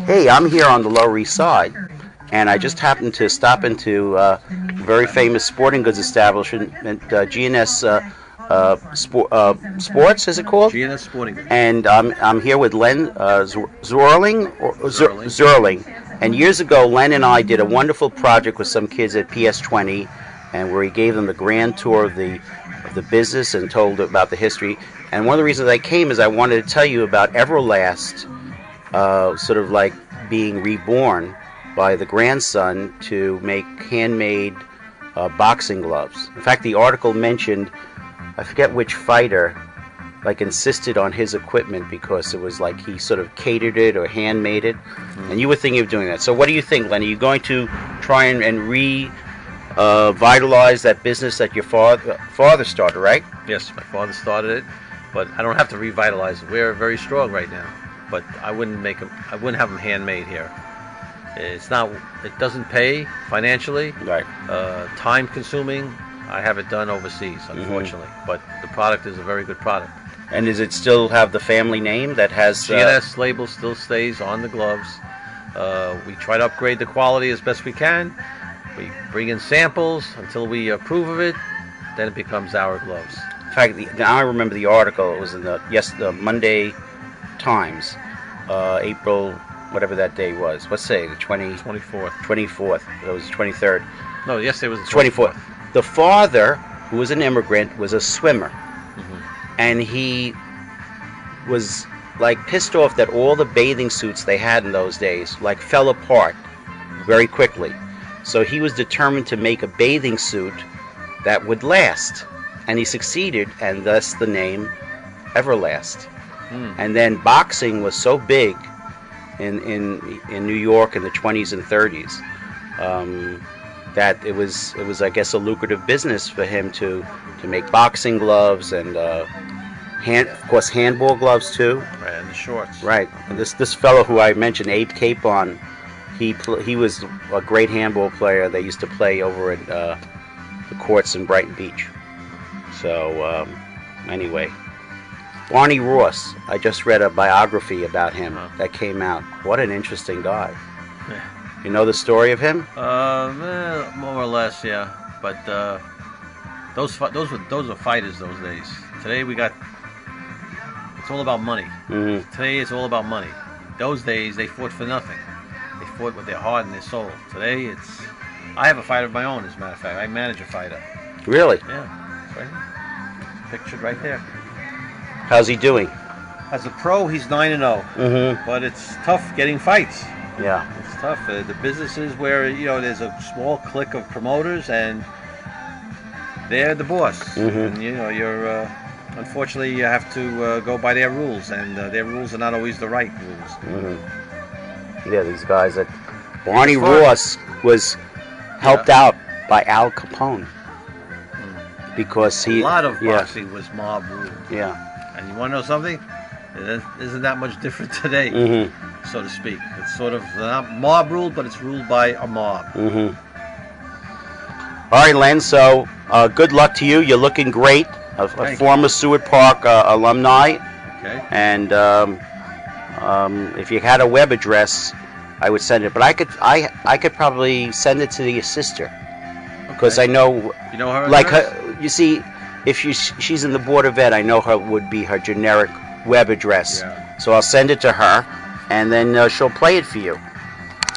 Hey, I'm here on the Lower East Side, and I just happened to stop into a very famous sporting goods establishment, G&S Sports, is it called? G&S Sporting Goods. And I'm here with Len Zerling. Zerling. And years ago, Len and I did a wonderful project with some kids at PS20, and where he gave them the grand tour of the business and told about the history. And one of the reasons I came is I wanted to tell you about Everlast, sort of like being reborn by the grandson to make handmade boxing gloves. In fact, the article mentioned, I forget which fighter, like insisted on his equipment because it was like he sort of catered it or handmade it. And you were thinking of doing that. So what do you think, Len? Are you going to try and revitalize that business that your father started, right? Yes, my father started it, but I don't have to revitalize it. We're very strong right now, but I wouldn't have them handmade here. It doesn't pay financially. Right. Time consuming. I have it done overseas, unfortunately, but the product is a very good product. And does it still have the family name that has... G&S label still stays on the gloves. We try to upgrade the quality as best we can. We bring in samples until we approve of it, then it becomes our gloves. In fact, now I remember the article. It was in the Monday Times, April, whatever that day was. Let's say the 24th. 24th. It was the 23rd. No, yesterday was the 24th. The father, who was an immigrant, was a swimmer, and he was like pissed off that all the bathing suits they had in those days like fell apart very quickly. So he was determined to make a bathing suit that would last, and he succeeded, and thus the name Everlast. And then boxing was so big in New York in the 20s and 30s that it was I guess a lucrative business for him to make boxing gloves and of course handball gloves too. Right, and the shorts. Right. And this fellow who I mentioned, Abe Capon, he was a great handball player. They used to play over at the courts in Brighton Beach. So anyway, Barney Ross. I just read a biography about him that came out. What an interesting guy. Yeah. You know the story of him? More or less, yeah. But those were fighters those days. Today it's all about money. Today it's all about money. Those days they fought for nothing. They fought with their heart and their soul. Today I have a fighter of my own, as a matter of fact. I manage a fighter. Really? Yeah, it's right here. Pictured right there. How's he doing? As a pro, he's 9-0. But it's tough getting fights. Yeah. It's tough. The business is where there's a small clique of promoters, and they're the boss. And you're unfortunately you have to go by their rules, and their rules are not always the right rules. Yeah, these guys that Barney Ross was helped out by Al Capone because a lot of boxing was mob ruled. Yeah. And you want to know something? It isn't that much different today, so to speak. It's sort of not mob ruled, but it's ruled by a mob. All right, Len, so good luck to you. You're looking great. A former Seward Park alumni. Okay. And if you had a web address, I would send it. But I could probably send it to your sister. Because I know... You know her like address? You see, if she's in the Board of Ed, I know her would be her generic web address. Yeah. So I'll send it to her, and then she'll play it for you.